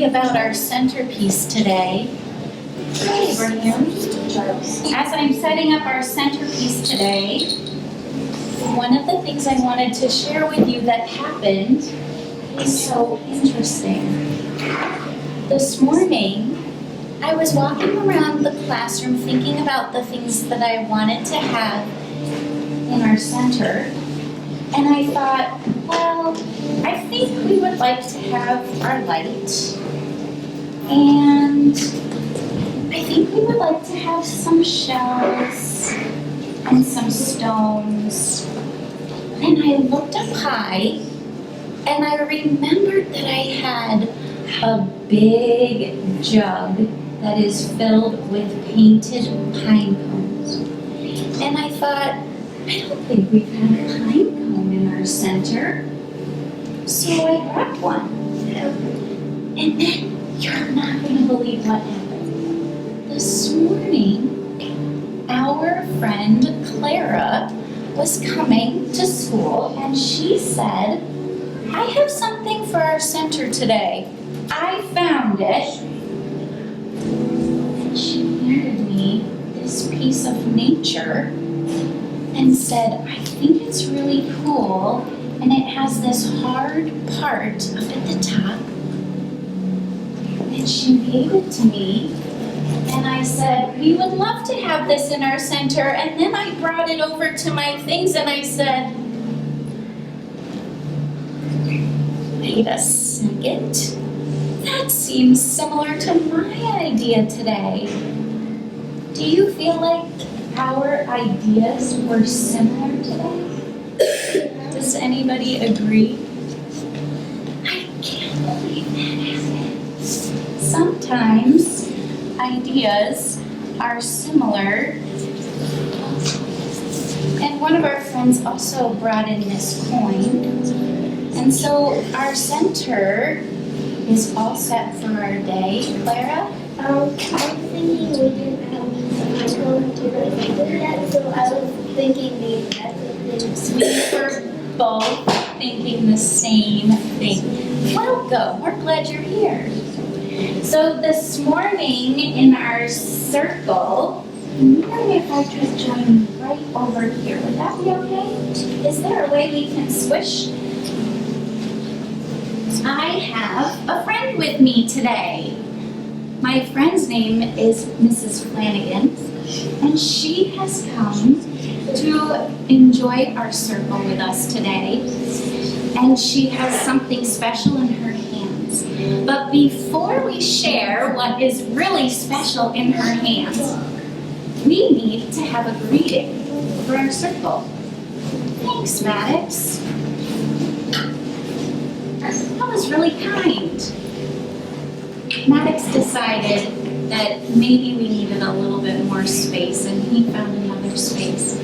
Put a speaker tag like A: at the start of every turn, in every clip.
A: about our centerpiece today. Hi, Abraham. As I'm setting up our centerpiece today, one of the things I wanted to share with you that happened is so interesting. This morning, I was walking around the classroom thinking about the things that I wanted to have in our center, and I thought, well, I think we would like to have our light, and I think we would like to have some shells and some stones. And I looked up high, and I remembered that I had a big jug that is filled with painted pine cones. And I thought, I don't think we've had a pine cone in our center. So I grabbed one. And then you're not going to believe what happened. This morning, our friend Clara was coming to school, and she said, I have something for our center today. I found it. And she handed me this piece of nature and said, I think it's really cool, and it has this hard part up at the top. And she gave it to me, and I said, we would love to have this in our center. And then I brought it over to my things, and I said, wait a second. That seems similar to my idea today. Do you feel like our ideas were similar today? Does anybody agree? I can't believe that happened. Sometimes ideas are similar. And one of our friends also brought in this coin. And so our center is all set for our day. Clara?
B: I was thinking we didn't have going to do that, so I was thinking maybe that's a thing.
A: We were both thinking the same thing. Welcome, we're glad you're here. So this morning in our circle, I'm wondering if I could join you right over here. Would that be okay? Is there a way we can switch? I have a friend with me today. My friend's name is Mrs. Flanigan, and she has come to enjoy our circle with us today. And she has something special in her hands. But before we share what is really special in her hands, we need to have a greeting for our circle. Thanks, Maddox. That was really kind. Maddox decided that maybe we needed a little bit more space, and he found another space.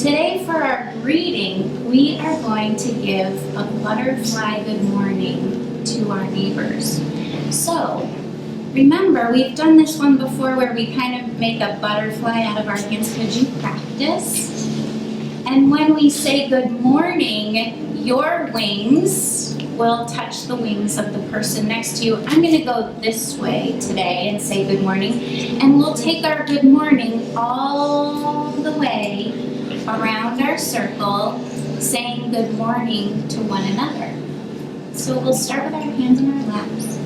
A: Today for our greeting, we are going to give a butterfly good morning to our neighbors. So, remember, we've done this one before where we kind of make a butterfly out of our hands. Could you practice? And when we say good morning, your wings will touch the wings of the person next to you. I'm going to go this way today and say good morning. And we'll take our good morning all the way around our circle, saying good morning to one another. So we'll start with our hands in our laps.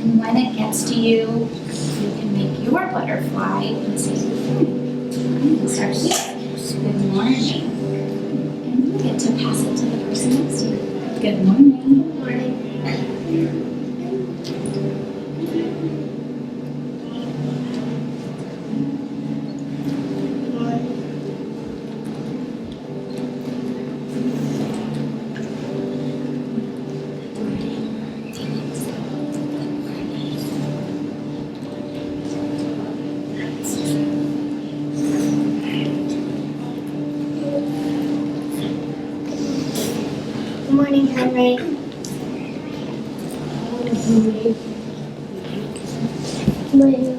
A: And when it gets to you, you can make your butterfly and say good morning. I'm going to start here. Good morning. And you get to pass it to the person next to you. Good morning.
B: Good morning. Good morning, Henry. Good morning.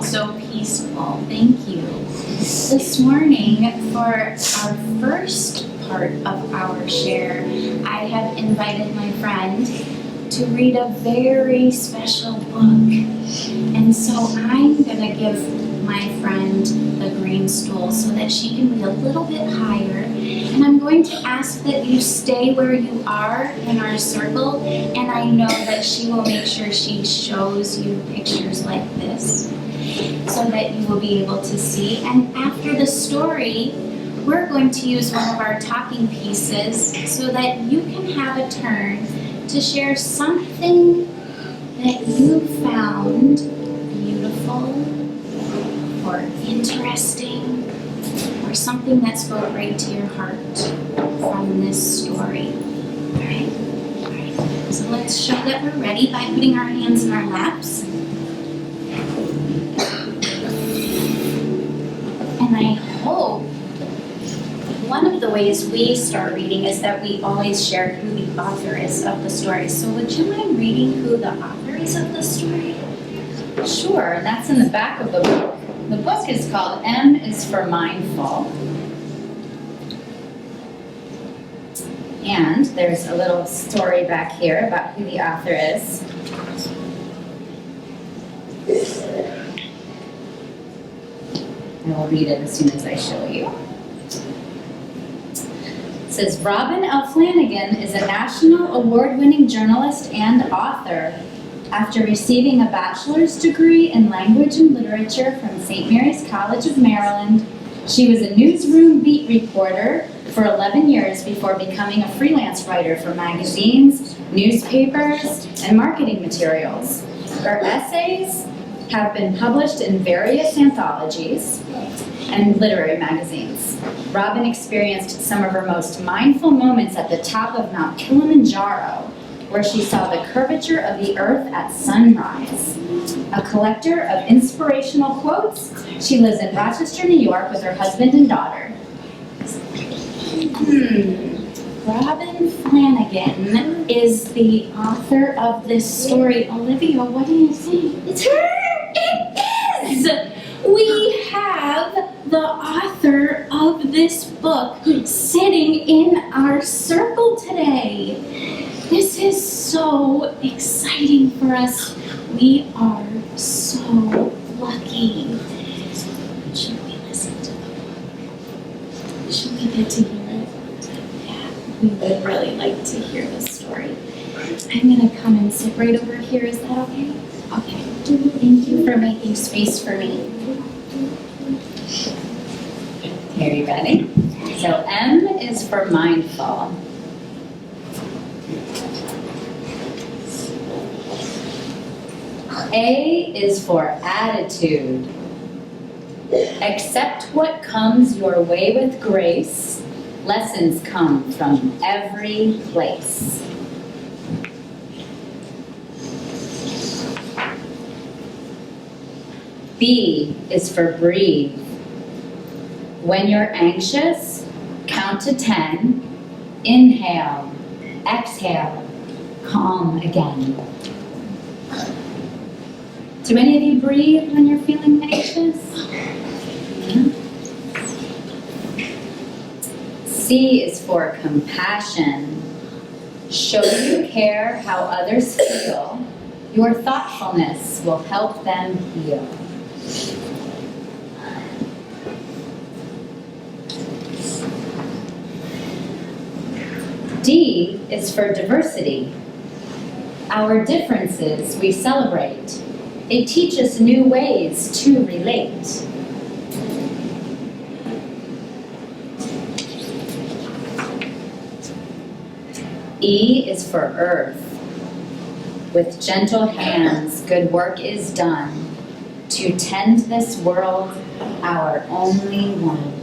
A: so peaceful. Thank you. This morning, for our first part of our share, I have invited my friend to read a very special book. And so I'm gonna give my friend the green stool so that she can be a little bit higher. And I'm going to ask that you stay where you are in our circle, and I know that she will make sure she shows you pictures like this so that you will be able to see. And after the story, we're going to use one of our talking pieces so that you can have a turn to share something that you found beautiful or interesting or something that spoke right to your heart from this story. All right? All right. So let's show that we're ready by putting our hands in our laps. And I hope one of the ways we start reading is that we always share who the author is of the story. So would you mind reading who the author is of the story?
C: Sure, and that's in the back of the book. The book is called M is for Mindful. And there's a little story back here about who the author is. I will read it as soon as I show you. It says, Robyn L. Flanigan is a national award-winning journalist and author. After receiving a bachelor's degree in language and literature from St. Mary's College of Maryland, she was a newsroom beat reporter for 11 years before becoming a freelance writer for magazines, newspapers, and marketing materials. Her essays have been published in various anthologies and literary magazines. Robyn experienced some of her most mindful moments at the top of Mount Kilimanjaro, where she saw the curvature of the earth at sunrise. A collector of inspirational quotes, she lives in Rochester, New York with her husband and daughter.
A: Robyn Flanigan is the author of this story. Olivia, what do you think?
B: It's her!
A: It is! We have the author of this book sitting in our circle today. This is so exciting for us. We are so lucky. Should we listen to the book? Should we get to hear it? Yeah, we would really like to hear the story. I'm gonna come and sit right over here. Is that okay? Okay. Thank you for making space for me.
C: Are you ready? So M is for mindful. A is for attitude. Accept what comes your way with grace. Lessons come from every place. B is for breathe. When you're anxious, count to 10. Inhale, exhale, calm again. Do any of you breathe when you're feeling anxious? Yeah. C is for compassion. Show you care how others feel. Your thoughtfulness will help them heal. D is for diversity. Our differences we celebrate. They teach us new ways to relate. E is for earth. With gentle hands, good work is done to tend this world, our only one.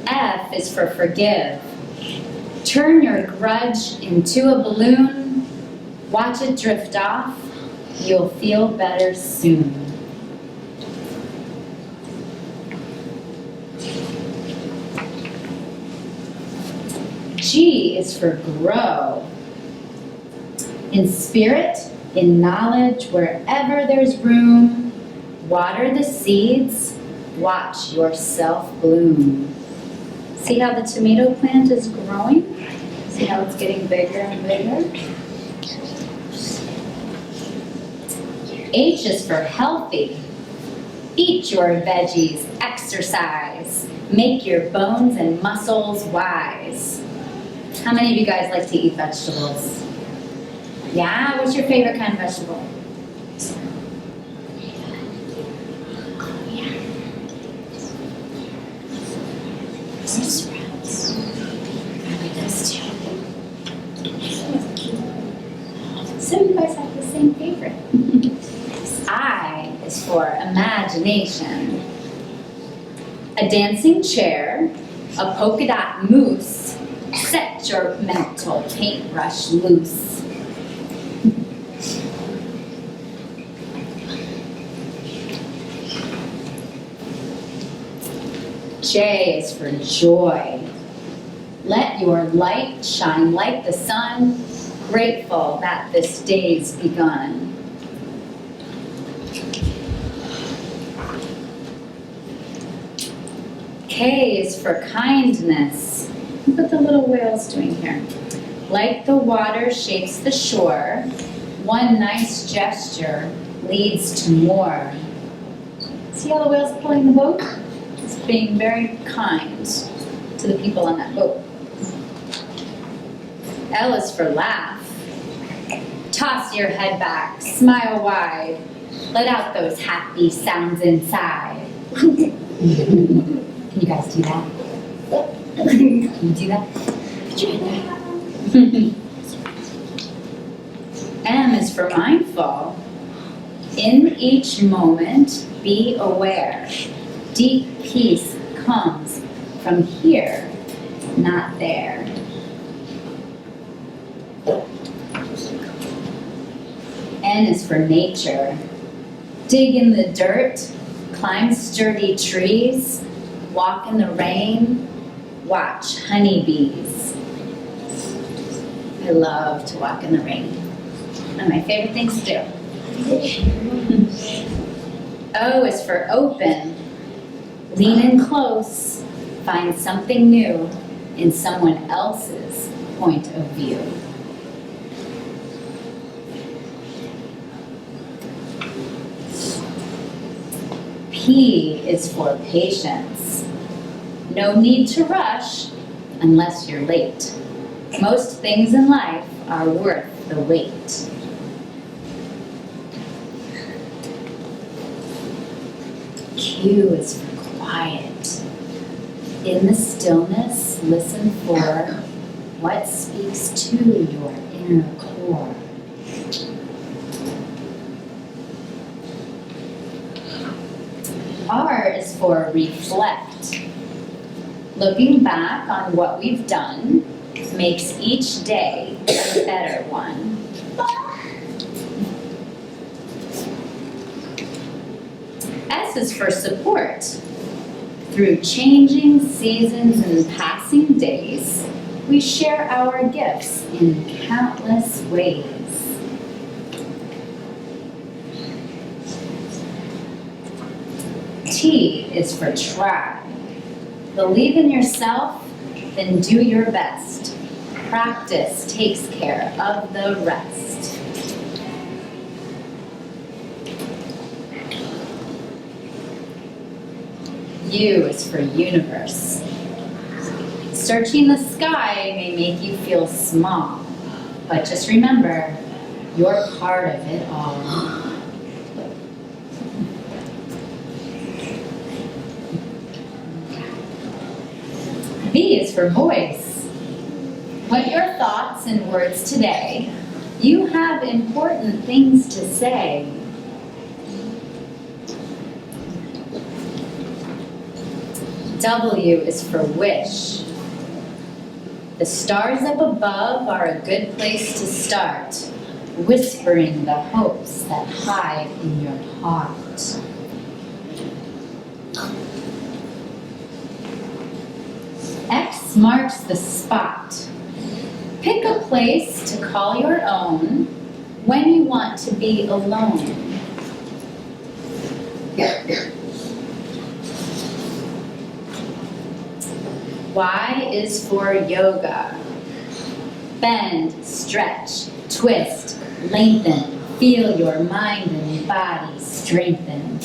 C: F is for forgive. Turn your grudge into a balloon. Watch it drift off. You'll feel better soon. G is for grow. In spirit, in knowledge, wherever there's room, water the seeds, watch yourself bloom. See how the tomato plant is growing? See how it's getting bigger and bigger? H is for healthy. Eat your veggies, exercise. Make your bones and muscles wise. How many of you guys like to eat vegetables? Yeah, what's your favorite kind of vegetable? So you guys have the same favorite. I is for imagination. A dancing chair, a polka dot moose, set your mental paintbrush loose. J is for joy. Let your light shine like the sun, grateful that this day's begun. K is for kindness. Look what the little whale's doing here. Like the water shapes the shore, one nice gesture leads to more. See how the whale's pulling the boat? It's being very kind to the people on that boat. L is for laugh. Toss your head back, smile wide. Let out those happy sounds inside. Can you guys do that? Can you do that? M is for mindful. In each moment, be aware. Deep peace comes from here, not there. N is for nature. Dig in the dirt, climb sturdy trees, walk in the rain, watch honeybees. I love to walk in the rain. One of my favorite things to do. O is for open. Lean in close, find something new in someone else's point of view. P is for patience. No need to rush unless you're late. Most things in life are worth the wait. Q is for quiet. In the stillness, listen for what speaks to your inner core. R is for reflect. Looking back on what we've done makes each day a better one. S is for support. Through changing seasons and passing days, we share our gifts in countless ways. T is for try. Believe in yourself, then do your best. Practice takes care of the rest. U is for universe. Searching the sky may make you feel small, but just remember, you're part of it all. V is for voice. Put your thoughts and words today. You have important things to say. W is for wish. The stars up above are a good place to start, whispering the hopes that hide in your heart. X marks the spot. Pick a place to call your own When you want to be alone. Y is for yoga. Bend, stretch, twist, lengthen. Feel your mind and body strengthen.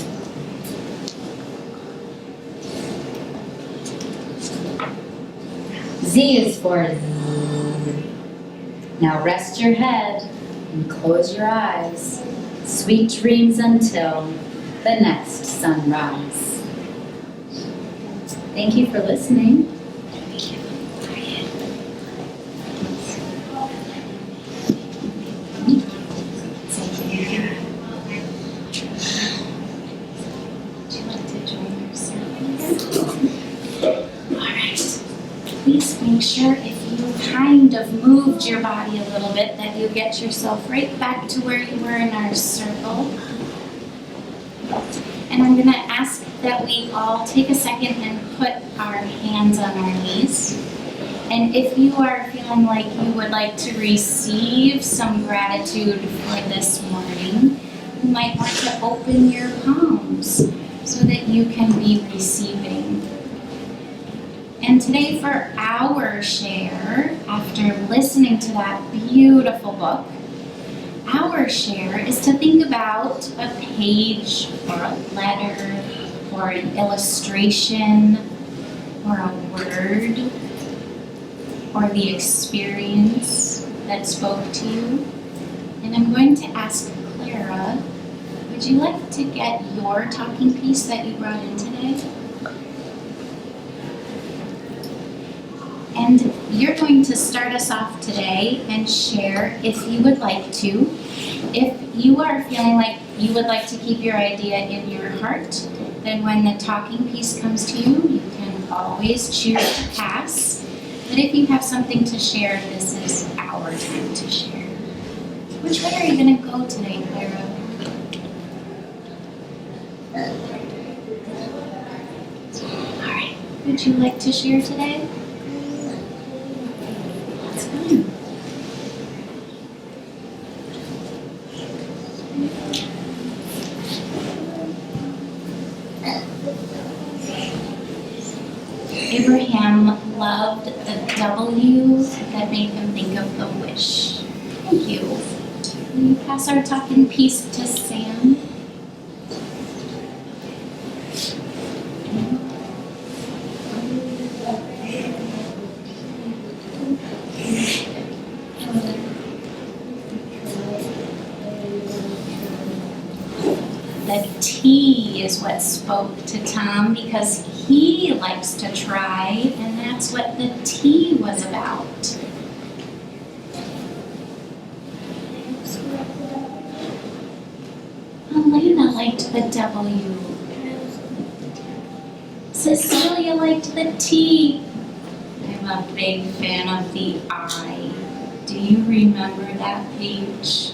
C: Z is for Z. Now rest your head and close your eyes. Sweet dreams until the next sunrise. Thank you for listening.
A: Please make sure if you kind of moved your body a little bit that you get yourself right back to where you were in our circle. And I'm gonna ask that we all take a second and put our hands on our knees. And if you are feeling like you would like to receive some gratitude for this morning, you might want to open your palms so that you can be receiving. And today for our share, after listening to that beautiful book, our share is to think about a page or a letter or an illustration or a word or the experience that spoke to you. And I'm going to ask Clara, would you like to get your talking piece that you brought in today? And you're going to start us off today and share, if you would like to. If you are feeling like you would like to keep your idea in your heart, then when the talking piece comes to you, you can always choose to pass. But if you have something to share, this is our time to share. Which way are you going to go today, Clara? All right. Would you like to share today? Abraham loved the W that made him think of the wish. Thank you. Will you pass our talking piece to Sam? The T is what spoke to Tom because he likes to try, and that's what the T was about. Elena liked the W. Cecilia liked the T. I'm a big fan of the I. Do you remember that page?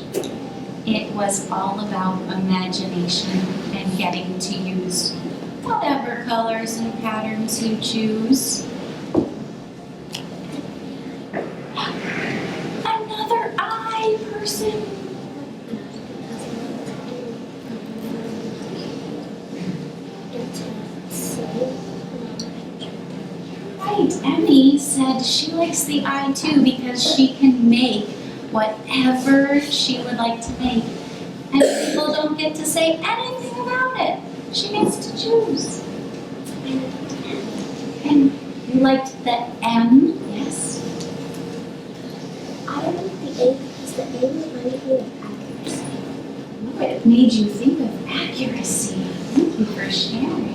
A: It was all about imagination and getting to use whatever colors and patterns you choose. Another I person. Right, Emmy said she likes the I too because she can make whatever she would like to make. And people don't get to say anything about it. She gets to choose. And you liked the M? Yes.
B: I like the A because the A reminded me of accuracy.
A: Oh, it made you think of accuracy. Thank you for sharing.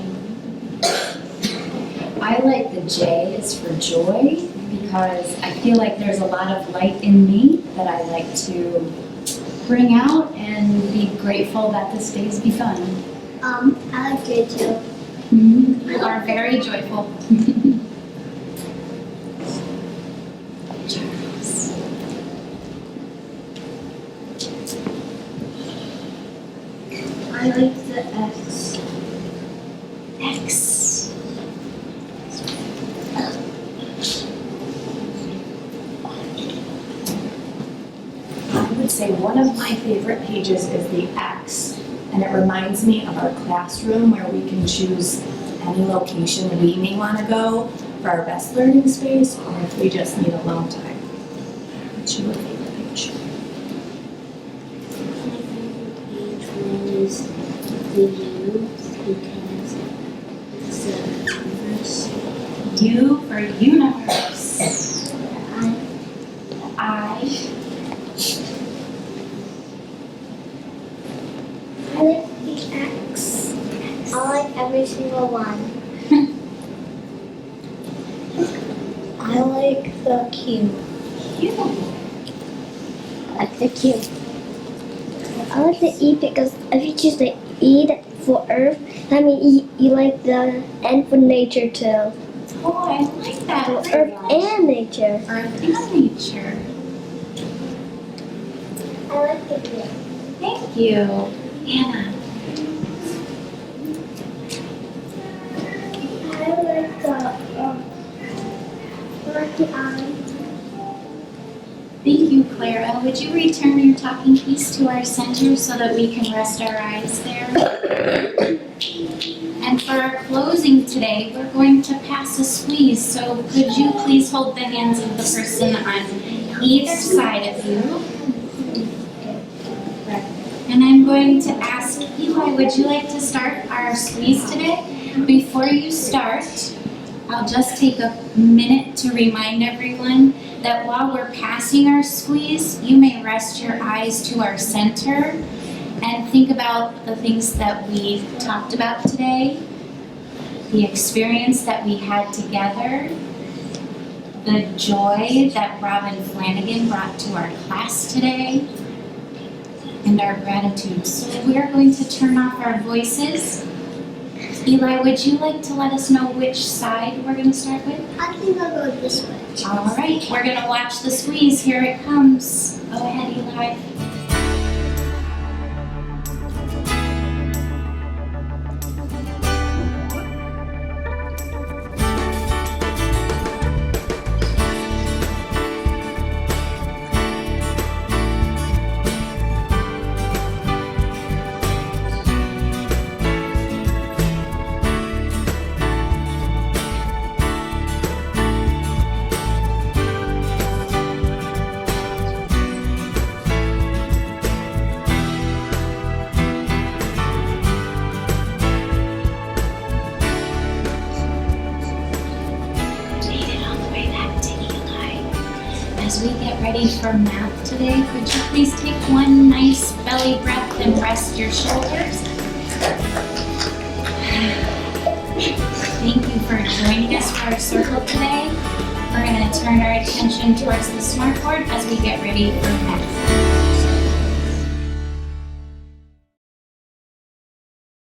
C: I like the J is for joy because I feel like there's a lot of light in me that I like to bring out and be grateful that this day's begun.
B: I like J too.
A: You are very joyful. Charles.
B: I like the X.
A: X.
D: say one of my favorite pages is the X, and it reminds me of our classroom where we can choose any location we may want to go for our best learning space, or if we just need alone time. What's your favorite page?
B: My favorite page was the U because it's a universe.
A: U for universe. I.
B: I like the X. I like every single one. I like the Q.
A: Q.
B: I like the Q. I like the E because if you choose the E for Earth, that means you like the N for nature too.
A: Oh, I like that.
B: So Earth and nature.
A: Earth and nature.
B: I like the blue.
A: Thank you. Anna.
B: I like the eye.
A: Thank you, Clara. Would you return your talking piece to our center so that we can rest our eyes there? And for our closing today, we're going to pass a squeeze. So could you please hold the hands of the person on either side of you? And I'm going to ask Eli, would you like to start our squeeze today? Before you start, I'll just take a minute to remind everyone that while we're passing our squeeze, you may rest your eyes to our center and think about the things that we talked about today, the experience that we had together, the joy that Robyn Flanigan brought to our class today, and our gratitude. So we are going to turn off our voices. Eli, would you like to let us know which side we're going to start with?
B: I think I'll go this way.
A: All right, we're going to watch the squeeze. Here it comes. Go ahead, Eli. As we get ready for math today, could you please take one nice belly breath and rest your shoulders? Thank you for joining us for our circle today. We're going to turn our attention towards the smartboard as we get ready for math.